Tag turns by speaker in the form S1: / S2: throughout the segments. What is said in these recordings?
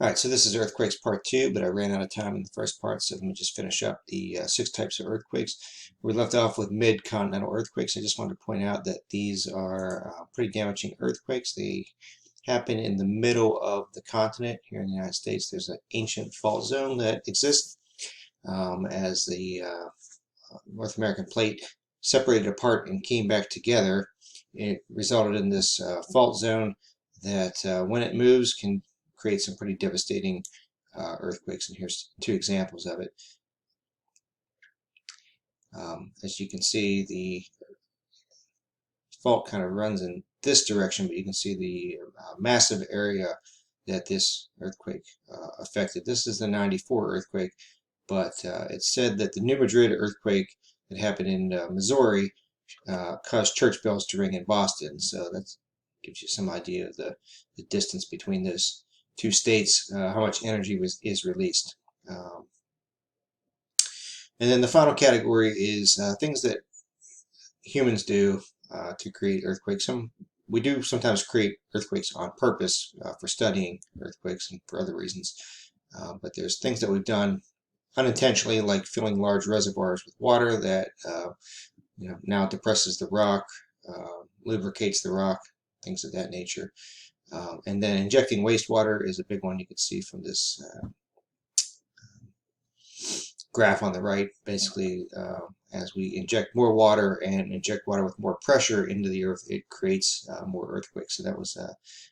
S1: Alright, so this is earthquakes part 2, but I ran out of time in the first part, so let me just finish up the 6 types of earthquakes. We left off with mid-continental earthquakes. I just wanted to point out that these are pretty damaging earthquakes. They happen in the middle of the continent. Here in the United States, there's an ancient fault zone that exists as the North American plate separated apart and came back together. It resulted in this fault zone that when it moves can create some pretty devastating earthquakes, and here's 2 examples of it. As you can see, the fault kind of runs in this direction, but you can see the massive area that this earthquake affected. This is the 94 earthquake, but it's said that the New Madrid earthquake that happened in Missouri caused church bells to ring in Boston, so that gives you some idea of the distance between those 2 states, how much energy is released. And then the final category is things that humans do to create earthquakes. We do sometimes create earthquakes on purpose for studying earthquakes and for other reasons, but there's things that we've done unintentionally, like filling large reservoirs with water that now depresses the rock, lubricates the rock, things of that nature. And then injecting wastewater is a big one you can see from this graph on the right. Basically, as we inject more water and inject water with more pressure into the earth, it creates more earthquakes. So that was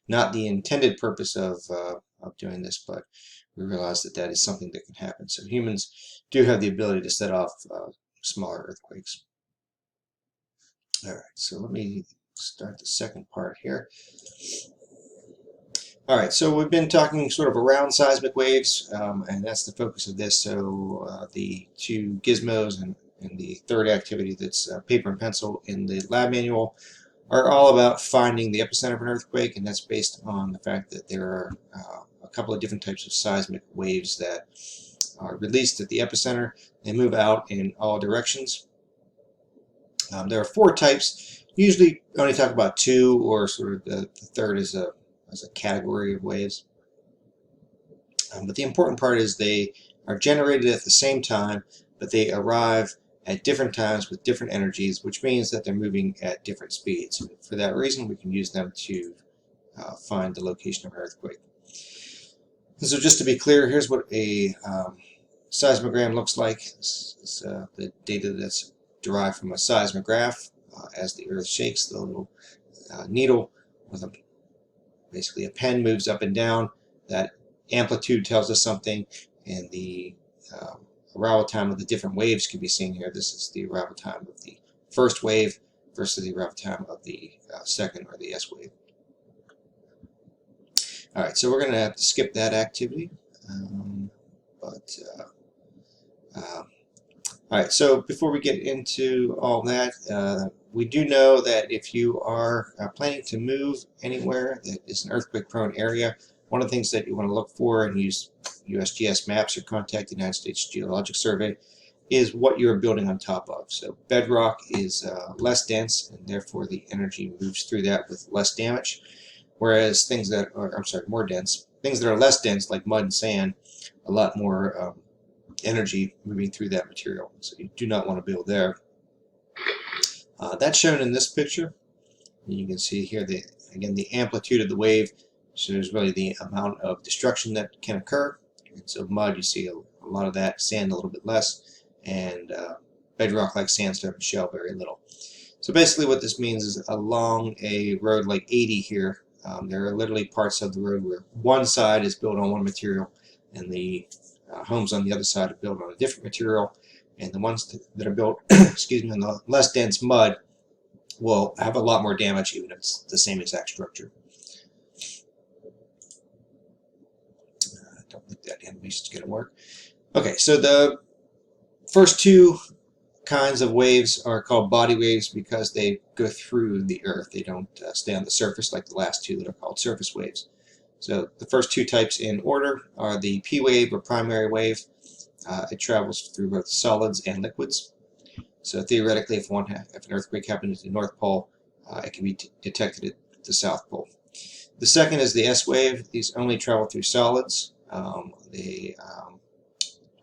S1: not the intended purpose of doing this, but we realized that that is something that can happen. So humans do have the ability to set off smaller earthquakes. All right, so let me start the second part here. All right, so we've been talking sort of around seismic waves, and that's the focus of this. So the 2 gizmos and the third activity that's paper and pencil in the lab manual are all about finding the epicenter of an earthquake, and that's based on the fact that there are a couple of different types of seismic waves that are released at the epicenter. They move out in all directions. There are 4 types. Usually only talk about 2, or sort of the third is a category of waves. But the important part is they are generated at the same time, but they arrive at different times with different energies, which means that they're moving at different speeds. And for that reason, we can use them to find the location of an earthquake. And so just to be clear, here's what a seismogram looks like. This is the data that's derived from a seismograph. As the earth shakes, the little needle with basically a pen moves up and down. That amplitude tells us something, and the arrival time of the different waves can be seen here. This is the arrival time of the first wave versus the arrival time of the second, or the S wave. All right, so we're going to have to skip that activity. All right, so before we get into all that, we do know that if you are planning to move anywhere that is an earthquake-prone area, one of the things that you want to look for and use USGS maps or contact the United States Geologic Survey is what you're building on top of. So bedrock is less dense, and therefore the energy moves through that with less damage, whereas things that are, more dense, things that are less dense, like mud and sand, a lot more energy moving through that material. So you do not want to build there. That's shown in this picture. You can see here, again, the amplitude of the wave shows really the amount of destruction that can occur. And so mud, you see a lot of that, sand a little bit less, and bedrock like sandstone and shell very little. So basically what this means is along a road like 80 here, there are literally parts of the road where one side is built on one material and the homes on the other side are built on a different material, and the ones that are built excuse me, on the less dense mud will have a lot more damage even if it's the same exact structure. I don't think that animation is going to work. Okay, so the first 2 kinds of waves are called body waves because they go through the earth. They don't stay on the surface like the last 2 that are called surface waves. So the first 2 types in order are the P wave, or primary wave. It travels through both solids and liquids. So theoretically, if an earthquake happens at the North Pole, it can be detected at the South Pole. The second is the S wave. These only travel through solids. they are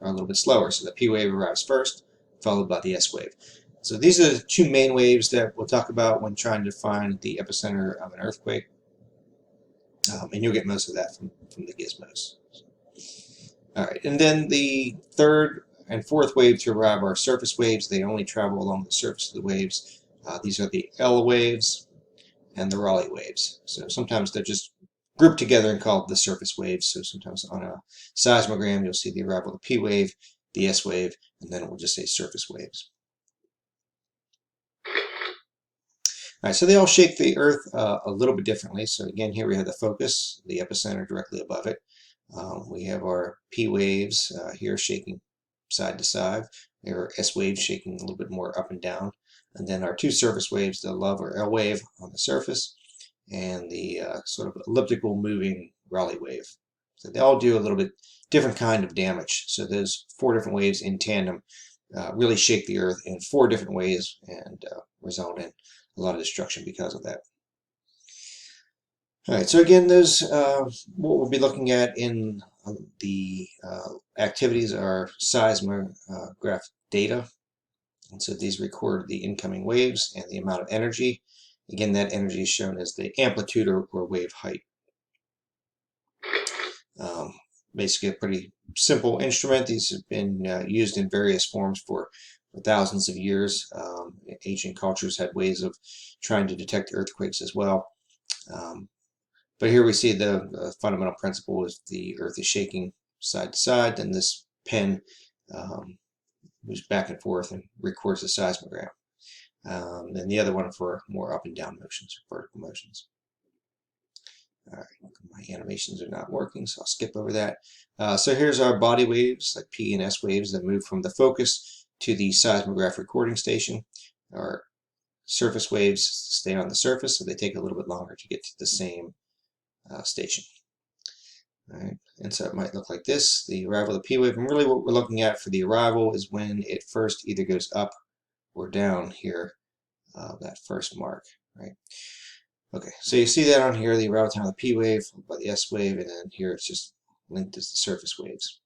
S1: a little bit slower. So the P wave arrives first, followed by the S wave. So these are the two main waves that we'll talk about when trying to find the epicenter of an earthquake. And you'll get most of that from the gizmos. All right, and then the third and fourth wave to arrive are surface waves. They only travel along the surface of the waves. These are the L waves and the Rayleigh waves. So sometimes they're just grouped together and called the surface waves. So sometimes on a seismogram, you'll see the arrival of the P wave, the S wave, and then it will just say surface waves. All right, so they all shake the Earth a little bit differently. So again, here we have the focus, the epicenter directly above it. We have our P waves here shaking side to side. There are S waves shaking a little bit more up and down. And then our two surface waves, the LOVE or L wave on the surface, and the sort of elliptical moving Rayleigh wave. So they all do a little bit different kind of damage. So those four different waves in tandem really shake the Earth in four different ways and result in a lot of destruction because of that. All right, so again, those what we'll be looking at in the activities are seismograph data. And so these record the incoming waves and the amount of energy. Again, that energy is shown as the amplitude or wave height. Basically a pretty simple instrument. These have been used in various forms for thousands of years. Ancient cultures had ways of trying to detect earthquakes as well. But here we see the fundamental principle is the Earth is shaking side to side, and this pen moves back and forth and records the seismogram. And the other one for more up and down motions, vertical motions. All right, my animations are not working, so I'll skip over that. So here's our body waves, like P and S waves, that move from the focus to the seismograph recording station. Our surface waves stay on the surface, so they take a little bit longer to get to the same station. All right, and so it might look like this, the arrival of the P wave, and really what we're looking at for the arrival is when it first either goes up or down here, that first mark, right? Okay, so you see that on here, the arrival time of the P wave, by the S wave, and then here it's just linked as the surface waves.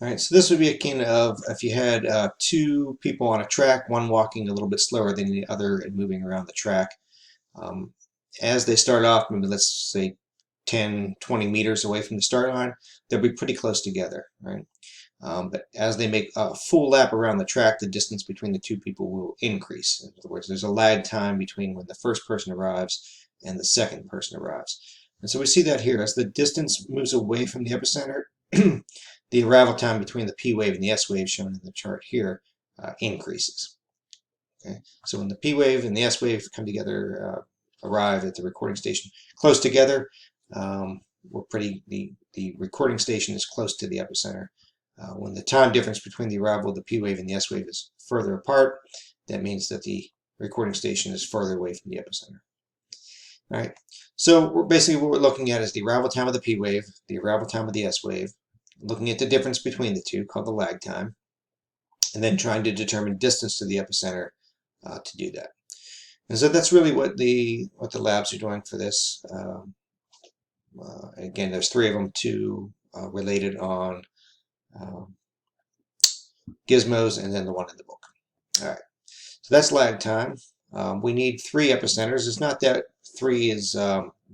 S1: All right, so this would be akin of if you had two people on a track, one walking a little bit slower than the other and moving around the track. As they start off, maybe let's say 10, 20 meters away from the start line, they'll be pretty close together, right? But as they make a full lap around the track, the distance between the two people will increase. In other words, there's a lag time between when the first person arrives and the second person arrives. And so we see that here. As the distance moves away from the epicenter, the arrival time between the P wave and the S wave shown in the chart here increases. Okay? So when the P wave and the S wave come together, arrive at the recording station close together, the recording station is close to the epicenter. When the time difference between the arrival of the P wave and the S wave is further apart, that means that the recording station is further away from the epicenter. All right, so basically what we're looking at is the arrival time of the P wave, the arrival time of the S wave, looking at the difference between the two, called the lag time, and then trying to determine distance to the epicenter to do that. And so that's really what the labs are doing for this. Again, there's three of them, two related on gizmos, and then the one in the book. All right, so that's lag time. We need 3 epicenters. It's not that 3 is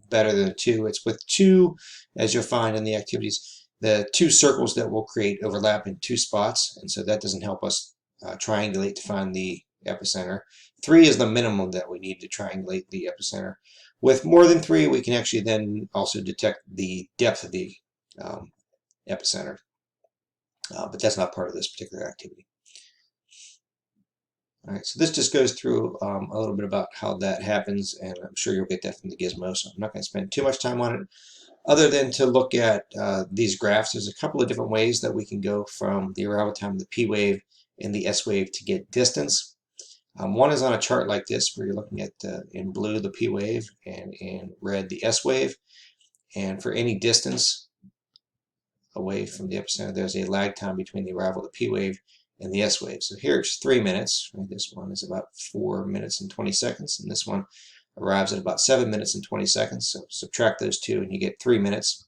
S1: better than 2. It's with 2, as you'll find in the activities, the 2 circles that will create overlap in 2 spots, and so that doesn't help us triangulate to find the epicenter. 3 is the minimum that we need to triangulate the epicenter. With more than 3, we can actually then also detect the depth of the epicenter. But that's not part of this particular activity. All right, so this just goes through a little bit about how that happens, and I'm sure you'll get that from the gizmo, so I'm not going to spend too much time on it, other than to look at these graphs. There's a couple of different ways that we can go from the arrival time of the P wave and the S wave to get distance. One is on a chart like this, where you're looking at in blue the P wave and in red the S wave, and for any distance away from the epicenter, there's a lag time between the arrival of the P wave and the S wave. So here it's 3 minutes. Right? This one is about 4 minutes and 20 seconds, and this one arrives at about 7 minutes and 20 seconds. So subtract those two, and you get 3 minutes.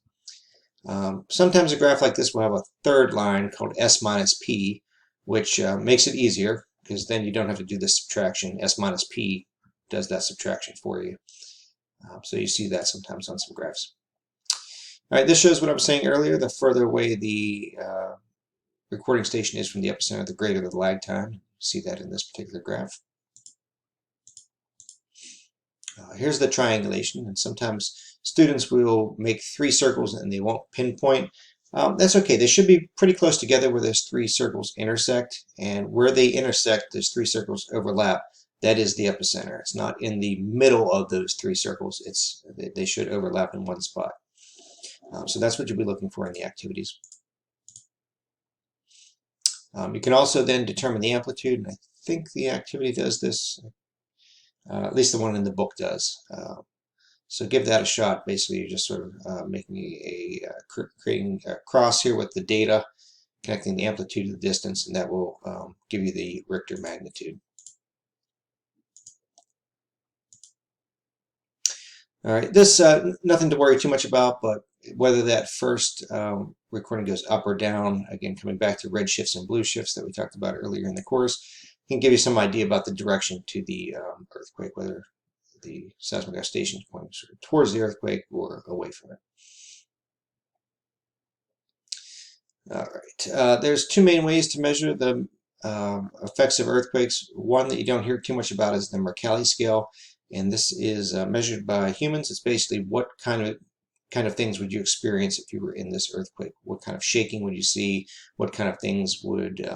S1: Sometimes a graph like this will have a third line called S minus P, which makes it easier because then you don't have to do the subtraction. S minus P does that subtraction for you. So you see that sometimes on some graphs. All right, this shows what I was saying earlier. The further away the recording station is from the epicenter, the greater the lag time. You see that in this particular graph. Here's the triangulation, and sometimes students will make 3 circles and they won't pinpoint. That's okay. They should be pretty close together where those 3 circles intersect, and where they intersect, those 3 circles overlap. That is the epicenter. It's not in the middle of those 3 circles. They should overlap in one spot. So that's what you'll be looking for in the activities. You can also then determine the amplitude, and I think the activity does this. At least the one in the book does. So give that a shot. Basically, you're just sort of creating a cross here with the data, connecting the amplitude to the distance, and that will give you the Richter magnitude. All right, this nothing to worry too much about, but whether that first recording goes up or down, again, coming back to red shifts and blue shifts that we talked about earlier in the course, can give you some idea about the direction to the earthquake, whether the seismograph station is pointing towards the earthquake or away from it. All right, there's 2 main ways to measure the effects of earthquakes. One that you don't hear too much about is the Mercalli scale, and this is measured by humans. It's basically what kind of things would you experience if you were in this earthquake? What kind of shaking would you see? What kind of things would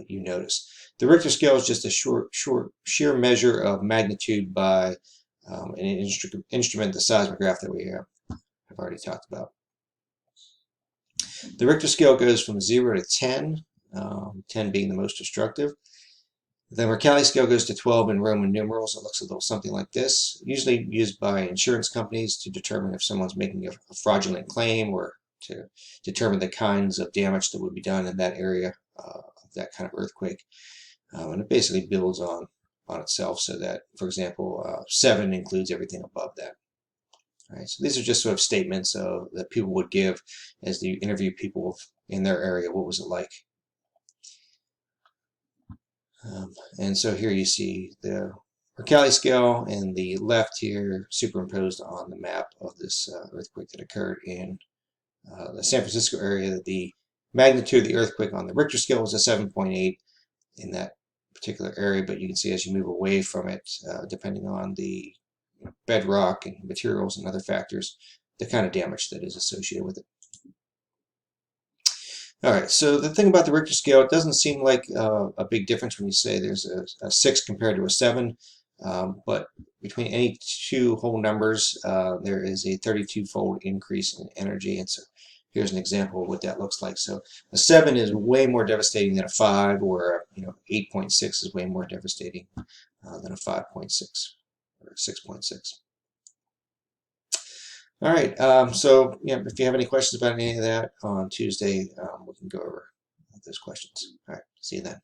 S1: you notice? The Richter scale is just a sheer measure of magnitude by an instrument, the seismograph that we have already talked about. The Richter scale goes from 0 to 10, 10 being the most destructive. The Mercalli scale goes to 12 in Roman numerals. It looks a little something like this, usually used by insurance companies to determine if someone's making a fraudulent claim or to determine the kinds of damage that would be done in that area of that kind of earthquake. And it basically builds on itself so that, for example, 7 includes everything above that. All right, so these are just sort of statements that people would give as they interview people in their area. What was it like? And so here you see the Mercalli scale and the left here superimposed on the map of this earthquake that occurred in the San Francisco area. The magnitude of the earthquake on the Richter scale was a 7.8 in that particular area, but you can see as you move away from it, depending on the bedrock and materials and other factors, the kind of damage that is associated with it. All right, so the thing about the Richter scale, it doesn't seem like a big difference when you say there's a 6 compared to a 7, but between any 2 whole numbers, there is a 32-fold increase in energy, and so here's an example of what that looks like. So a 7 is way more devastating than a 5, or 8.6 is way more devastating than a 5.6 or 6.6. All right, so if you have any questions about any of that on Tuesday, we can go over those questions. All right, see you then.